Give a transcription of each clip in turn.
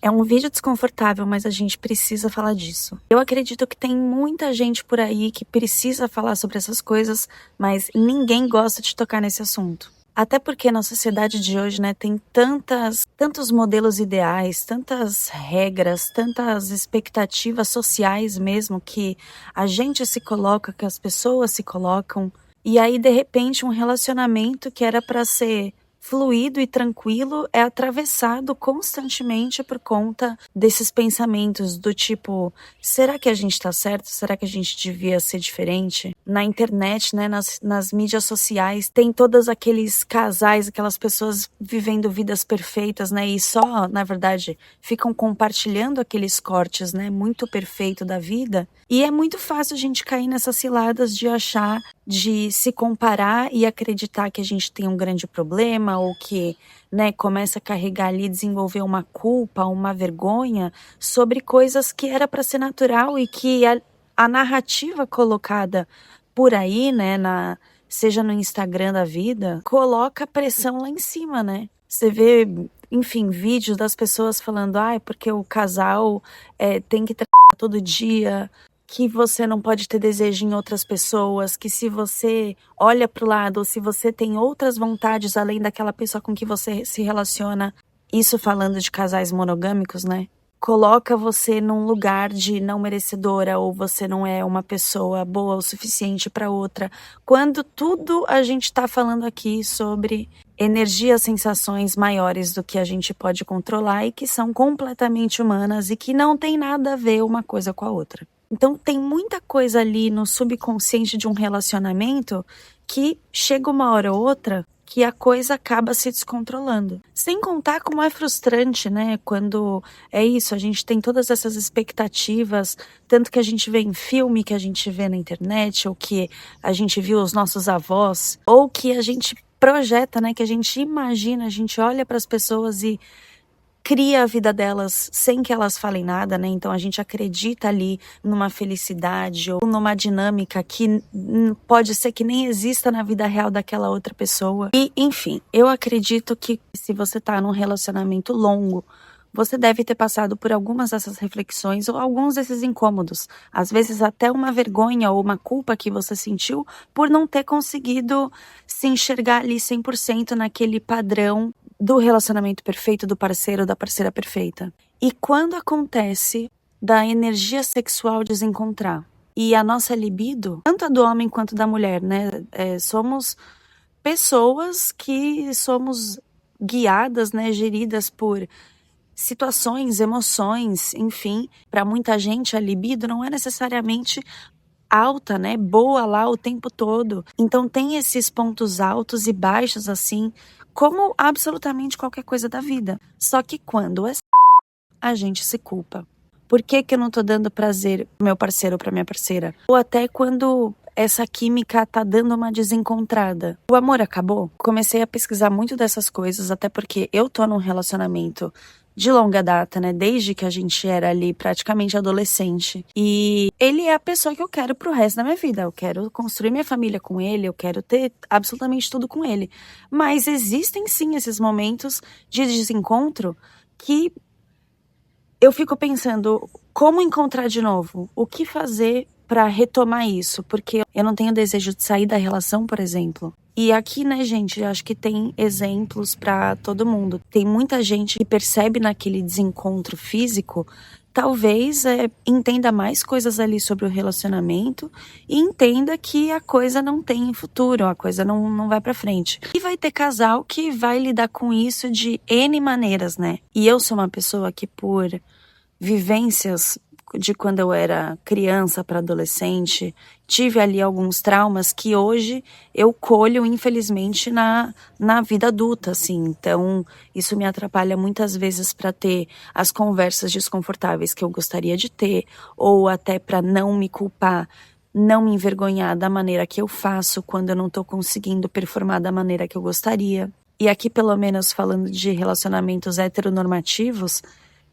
É um vídeo desconfortável, mas a gente precisa falar disso. Eu acredito que tem muita gente por aí que precisa falar sobre essas coisas, mas ninguém gosta de tocar nesse assunto. Até porque na sociedade de hoje, né, tem tantos modelos ideais, tantas regras, tantas expectativas sociais mesmo que a gente se coloca, que as pessoas se colocam. E aí, de repente, um relacionamento que era para ser fluido e tranquilo é atravessado constantemente por conta desses pensamentos do tipo, será que a gente tá certo? Será que a gente devia ser diferente? Na internet, né, nas mídias sociais, tem todos aqueles casais, aquelas pessoas vivendo vidas perfeitas, né, e só, na verdade, ficam compartilhando aqueles cortes, né, muito perfeito da vida. E é muito fácil a gente cair nessas ciladas de achar, de se comparar e acreditar que a gente tem um grande problema ou que, né, começa a carregar ali, desenvolver uma culpa, uma vergonha sobre coisas que era para ser natural e que a narrativa colocada por aí, né, seja no Instagram da vida, coloca pressão lá em cima, né? Você vê, enfim, vídeos das pessoas falando, porque o casal tem que trabalhar todo dia, que você não pode ter desejo em outras pessoas, que se você olha para o lado, ou se você tem outras vontades além daquela pessoa com que você se relaciona, isso falando de casais monogâmicos, né? Coloca você num lugar de não merecedora, ou você não é uma pessoa boa o suficiente para outra, quando tudo a gente está falando aqui sobre energias, sensações maiores do que a gente pode controlar e que são completamente humanas e que não tem nada a ver uma coisa com a outra. Então tem muita coisa ali no subconsciente de um relacionamento que chega uma hora ou outra que a coisa acaba se descontrolando. Sem contar como é frustrante, né? Quando é isso, a gente tem todas essas expectativas, tanto que a gente vê em filme, que a gente vê na internet, ou que a gente viu os nossos avós, ou que a gente projeta, né? Que a gente imagina, a gente olha para as pessoas e cria a vida delas sem que elas falem nada, né? Então a gente acredita ali numa felicidade ou numa dinâmica que pode ser que nem exista na vida real daquela outra pessoa. E, enfim, eu acredito que se você tá num relacionamento longo, você deve ter passado por algumas dessas reflexões ou alguns desses incômodos. Às vezes até uma vergonha ou uma culpa que você sentiu por não ter conseguido se enxergar ali 100% naquele padrão do relacionamento perfeito, do parceiro ou da parceira perfeita. E quando acontece da energia sexual desencontrar e a nossa libido, tanto a do homem quanto da mulher, né? Somos pessoas que somos guiadas, né? Geridas por situações, emoções, enfim. Para muita gente a libido não é necessariamente alta, né? Boa lá o tempo todo. Então tem esses pontos altos e baixos assim, como absolutamente qualquer coisa da vida. Só que quando a gente se culpa. Por que que eu não tô dando prazer pro meu parceiro ou pra minha parceira? Ou até quando essa química tá dando uma desencontrada. O amor acabou? Comecei a pesquisar muito dessas coisas, até porque eu tô num relacionamento de longa data, né? Desde que a gente era ali praticamente adolescente. E ele é a pessoa que eu quero pro resto da minha vida. Eu quero construir minha família com ele, eu quero ter absolutamente tudo com ele. Mas existem sim esses momentos de desencontro que eu fico pensando como encontrar de novo, o que fazer para retomar isso, porque eu não tenho desejo de sair da relação, por exemplo. E aqui, né, gente, eu acho que tem exemplos para todo mundo. Tem muita gente que percebe naquele desencontro físico, talvez entenda mais coisas ali sobre o relacionamento e entenda que a coisa não tem futuro, a coisa não vai para frente. E vai ter casal que vai lidar com isso de N maneiras, né? E eu sou uma pessoa que por vivências de quando eu era criança para adolescente, tive ali alguns traumas que hoje eu colho, infelizmente, na vida adulta, assim. Então, isso me atrapalha muitas vezes para ter as conversas desconfortáveis que eu gostaria de ter, ou até para não me culpar, não me envergonhar da maneira que eu faço quando eu não tô conseguindo performar da maneira que eu gostaria. E aqui, pelo menos falando de relacionamentos heteronormativos,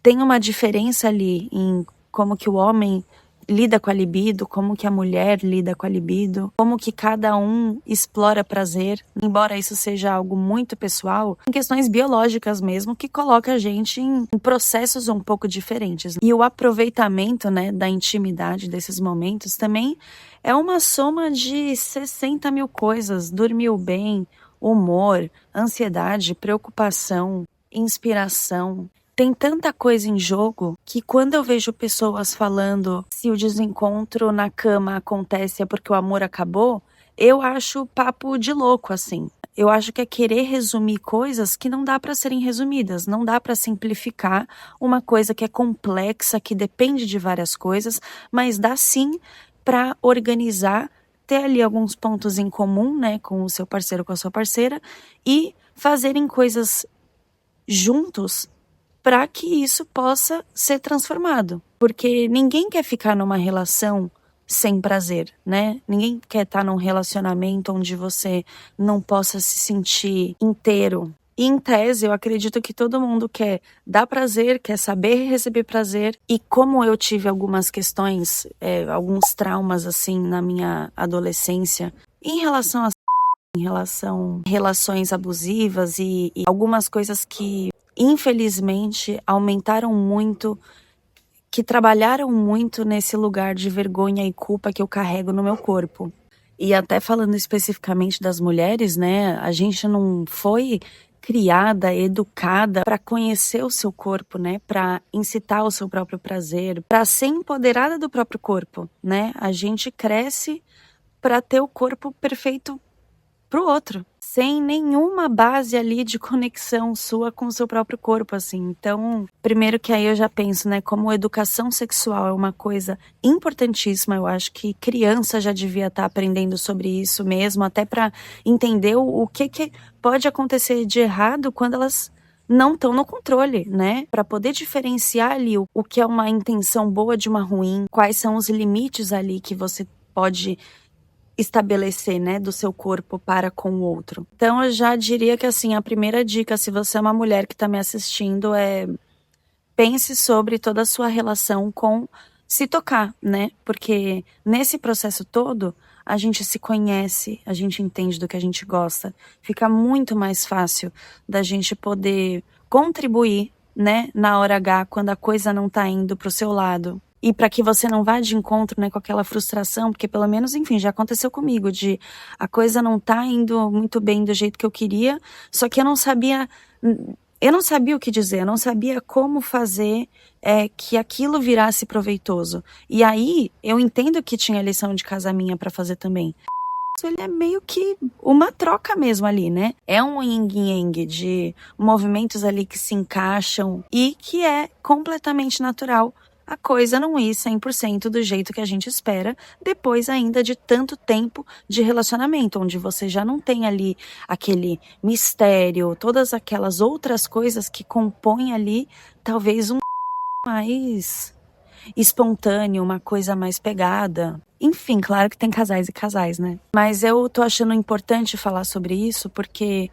tem uma diferença ali em como que o homem lida com a libido, como que a mulher lida com a libido, como que cada um explora prazer, embora isso seja algo muito pessoal, em questões biológicas mesmo, que coloca a gente em processos um pouco diferentes. E o aproveitamento, né, da intimidade desses momentos também é uma soma de 60 mil coisas. Dormiu bem, humor, ansiedade, preocupação, inspiração. Tem tanta coisa em jogo que quando eu vejo pessoas falando se o desencontro na cama acontece é porque o amor acabou, eu acho papo de louco, assim. Eu acho que é querer resumir coisas que não dá para serem resumidas, não dá para simplificar uma coisa que é complexa, que depende de várias coisas, mas dá sim para organizar, ter ali alguns pontos em comum, né, com o seu parceiro, com a sua parceira, e fazerem coisas juntos para que isso possa ser transformado. Porque ninguém quer ficar numa relação sem prazer, né? Ninguém quer estar num relacionamento onde você não possa se sentir inteiro. E em tese, eu acredito que todo mundo quer dar prazer, quer saber receber prazer. E como eu tive algumas questões, alguns traumas assim na minha adolescência, em relação a relações abusivas e algumas coisas que infelizmente aumentaram muito, que trabalharam muito nesse lugar de vergonha e culpa que eu carrego no meu corpo. E até falando especificamente das mulheres, né? A gente não foi criada, educada para conhecer o seu corpo, né? Para incitar o seu próprio prazer, para ser empoderada do próprio corpo, né? A gente cresce para ter o corpo perfeito pro outro, sem nenhuma base ali de conexão sua com o seu próprio corpo, assim. Então, primeiro que aí eu já penso, né, como educação sexual é uma coisa importantíssima, eu acho que criança já devia estar aprendendo sobre isso mesmo, até para entender o que pode acontecer de errado quando elas não estão no controle, né? Para poder diferenciar ali o que é uma intenção boa de uma ruim, quais são os limites ali que você pode estabelecer, né, do seu corpo para com o outro. Então eu já diria que assim, a primeira dica, se você é uma mulher que está me assistindo, é pense sobre toda a sua relação com se tocar, né? Porque nesse processo todo, a gente se conhece, a gente entende do que a gente gosta. Fica muito mais fácil da gente poder contribuir, né, na hora H, quando a coisa não tá indo pro seu lado. E para que você não vá de encontro, né, com aquela frustração, porque pelo menos, enfim, já aconteceu comigo, de a coisa não tá indo muito bem do jeito que eu queria, só que eu não sabia o que dizer, eu não sabia como fazer que aquilo virasse proveitoso. E aí, eu entendo que tinha lição de casa minha para fazer também. Ele é meio que uma troca mesmo ali, né? É um yin yang de movimentos ali que se encaixam e que é completamente natural a coisa não ir 100% do jeito que a gente espera, depois ainda de tanto tempo de relacionamento, onde você já não tem ali aquele mistério, todas aquelas outras coisas que compõem ali talvez um mais espontâneo, uma coisa mais pegada. Enfim, claro que tem casais e casais, né? Mas eu tô achando importante falar sobre isso porque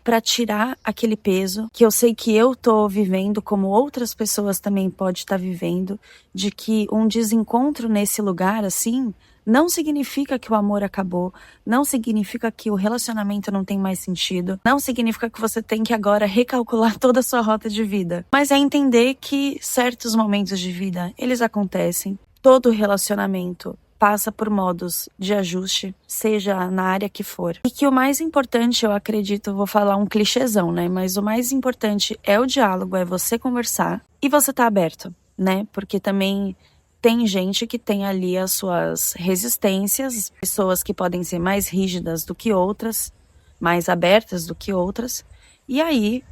para tirar aquele peso que eu sei que eu tô vivendo, como outras pessoas também podem estar vivendo, de que um desencontro nesse lugar assim não significa que o amor acabou, não significa que o relacionamento não tem mais sentido, não significa que você tem que agora recalcular toda a sua rota de vida, mas é entender que certos momentos de vida, eles acontecem. Todo relacionamento passa por modos de ajuste, seja na área que for. E que o mais importante, eu acredito, vou falar um clichêzão, né? Mas o mais importante é o diálogo, é você conversar e você tá aberto, né? Porque também tem gente que tem ali as suas resistências, pessoas que podem ser mais rígidas do que outras, mais abertas do que outras. E aí,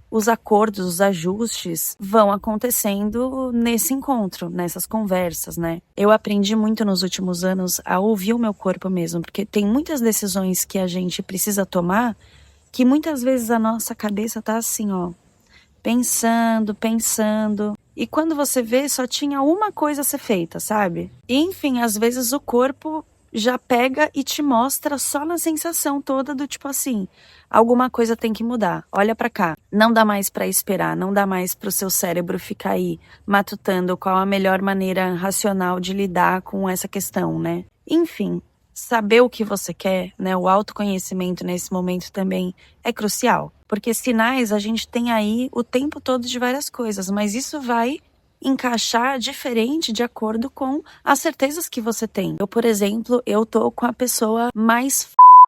os acordos, os ajustes vão acontecendo nesse encontro, nessas conversas, né? Eu aprendi muito nos últimos anos a ouvir o meu corpo mesmo, porque tem muitas decisões que a gente precisa tomar que muitas vezes a nossa cabeça tá assim, ó, pensando. E quando você vê, só tinha uma coisa a ser feita, sabe? E, enfim, às vezes o corpo já pega e te mostra só na sensação toda do tipo assim, alguma coisa tem que mudar. Olha pra cá. Não dá mais pra esperar, não dá mais pro seu cérebro ficar aí matutando qual a melhor maneira racional de lidar com essa questão, né? Enfim, saber o que você quer, né? O autoconhecimento nesse momento também é crucial, porque sinais a gente tem aí o tempo todo de várias coisas, mas isso vai encaixar diferente de acordo com as certezas que você tem. Eu, por exemplo, eu tô com a pessoa mais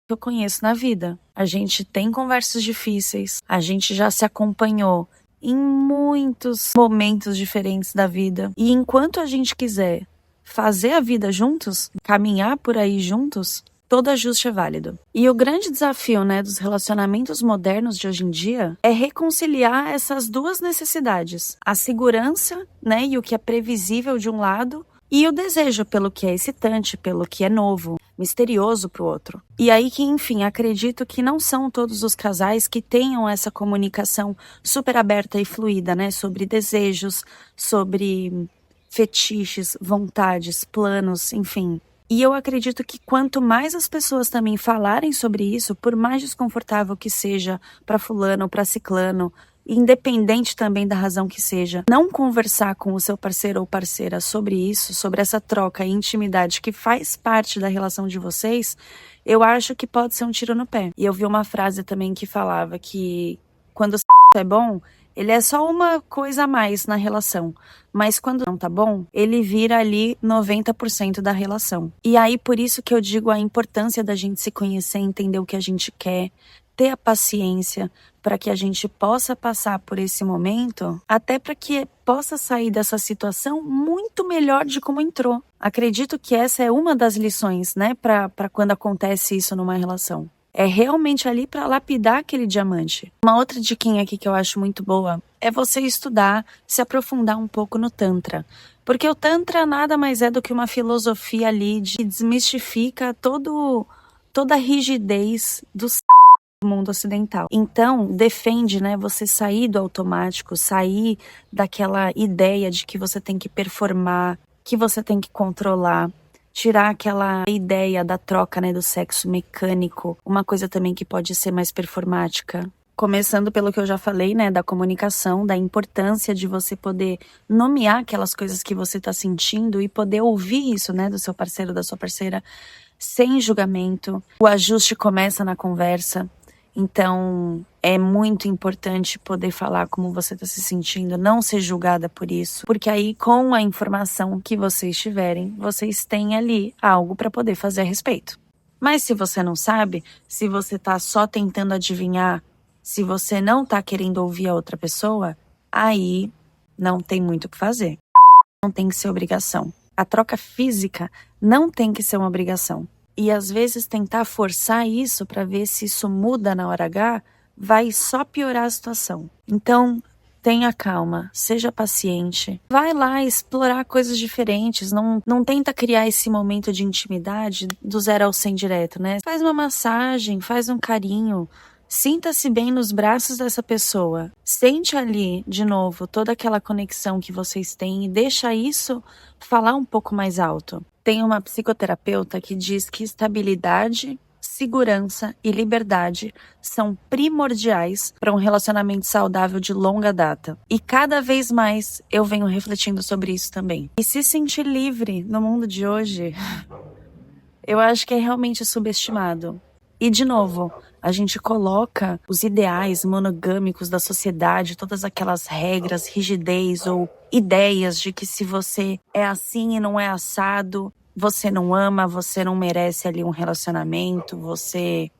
que eu conheço na vida. A gente tem conversas difíceis, a gente já se acompanhou em muitos momentos diferentes da vida. E enquanto a gente quiser fazer a vida juntos, caminhar por aí juntos, todo ajuste é válido. E o grande desafio, né, dos relacionamentos modernos de hoje em dia é reconciliar essas duas necessidades. A segurança, né, e o que é previsível de um lado, e o desejo pelo que é excitante, pelo que é novo, misterioso para o outro. E aí que, enfim, acredito que não são todos os casais que tenham essa comunicação super aberta e fluida, né, sobre desejos, sobre fetiches, vontades, planos, enfim. E eu acredito que quanto mais as pessoas também falarem sobre isso, por mais desconfortável que seja para fulano ou para ciclano, independente também da razão que seja, não conversar com o seu parceiro ou parceira sobre isso, sobre essa troca e intimidade que faz parte da relação de vocês, eu acho que pode ser um tiro no pé. E eu vi uma frase também que falava que quando o é bom, ele é só uma coisa a mais na relação. Mas quando não tá bom, ele vira ali 90% da relação. E aí, por isso que eu digo a importância da gente se conhecer, entender o que a gente quer, ter a paciência para que a gente possa passar por esse momento, até para que possa sair dessa situação muito melhor de como entrou. Acredito que essa é uma das lições, né, para quando acontece isso numa relação. É realmente ali para lapidar aquele diamante. Uma outra diquinha aqui que eu acho muito boa é você estudar, se aprofundar um pouco no Tantra. Porque o Tantra nada mais é do que uma filosofia ali que desmistifica toda a rigidez do mundo ocidental. Então, defende, né, você sair do automático, sair daquela ideia de que você tem que performar, que você tem que controlar. Tirar aquela ideia da troca, né, do sexo mecânico, uma coisa também que pode ser mais performática. Começando pelo que eu já falei, né, da comunicação, da importância de você poder nomear aquelas coisas que você está sentindo e poder ouvir isso, né, do seu parceiro, da sua parceira, sem julgamento. O ajuste começa na conversa. Então, é muito importante poder falar como você está se sentindo, não ser julgada por isso, porque aí com a informação que vocês tiverem, vocês têm ali algo para poder fazer a respeito. Mas se você não sabe, se você está só tentando adivinhar, se você não está querendo ouvir a outra pessoa, aí não tem muito o que fazer. Não tem que ser obrigação. A troca física não tem que ser uma obrigação. E às vezes tentar forçar isso para ver se isso muda na hora H vai só piorar a situação. Então, tenha calma, seja paciente. Vai lá explorar coisas diferentes. Não tenta criar esse momento de intimidade do 0 ao 100 direto, né? Faz uma massagem, faz um carinho. Sinta-se bem nos braços dessa pessoa. Sente ali, de novo, toda aquela conexão que vocês têm e deixa isso falar um pouco mais alto. Tem uma psicoterapeuta que diz que estabilidade, segurança e liberdade são primordiais para um relacionamento saudável de longa data. E cada vez mais eu venho refletindo sobre isso também. E se sentir livre no mundo de hoje, eu acho que é realmente subestimado. E, de novo, a gente coloca os ideais monogâmicos da sociedade, todas aquelas regras, rigidez ou ideias de que se você é assim e não é assado, você não ama, você não merece ali um relacionamento, você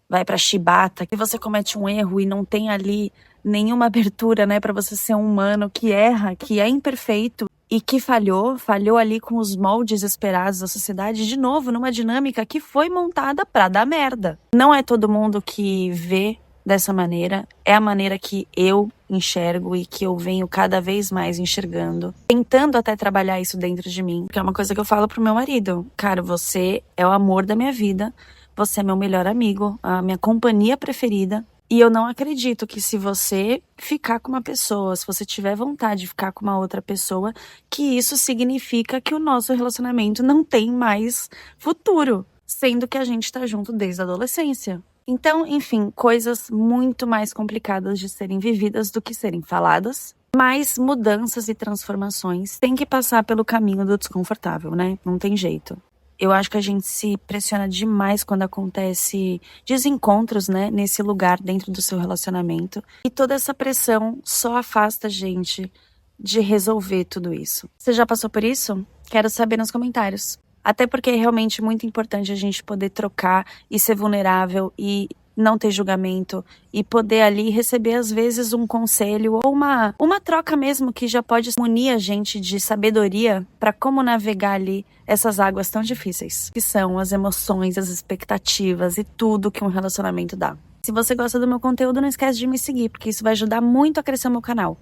vai pra chibata, que você comete um erro e não tem ali nenhuma abertura, né, para você ser um humano que erra, que é imperfeito e que falhou ali com os moldes esperados da sociedade, de novo, numa dinâmica que foi montada pra dar merda. Não é todo mundo que vê dessa maneira, é a maneira que eu enxergo e que eu venho cada vez mais enxergando, tentando até trabalhar isso dentro de mim, que é uma coisa que eu falo pro meu marido. Cara, você é o amor da minha vida, você é meu melhor amigo, a minha companhia preferida, E eu não acredito que se você ficar com uma pessoa, se você tiver vontade de ficar com uma outra pessoa, que isso significa que o nosso relacionamento não tem mais futuro, sendo que a gente tá junto desde a adolescência. Então, enfim, coisas muito mais complicadas de serem vividas do que serem faladas. Mas mudanças e transformações têm que passar pelo caminho do desconfortável, né? Não tem jeito. Eu acho que a gente se pressiona demais quando acontece desencontros, né, nesse lugar dentro do seu relacionamento. E toda essa pressão só afasta a gente de resolver tudo isso. Você já passou por isso? Quero saber nos comentários. Até porque é realmente muito importante a gente poder trocar e ser vulnerável e não ter julgamento e poder ali receber às vezes um conselho ou uma troca mesmo que já pode munir a gente de sabedoria para como navegar ali essas águas tão difíceis, que são as emoções, as expectativas e tudo que um relacionamento dá. Se você gosta do meu conteúdo, não esquece de me seguir, porque isso vai ajudar muito a crescer o meu canal.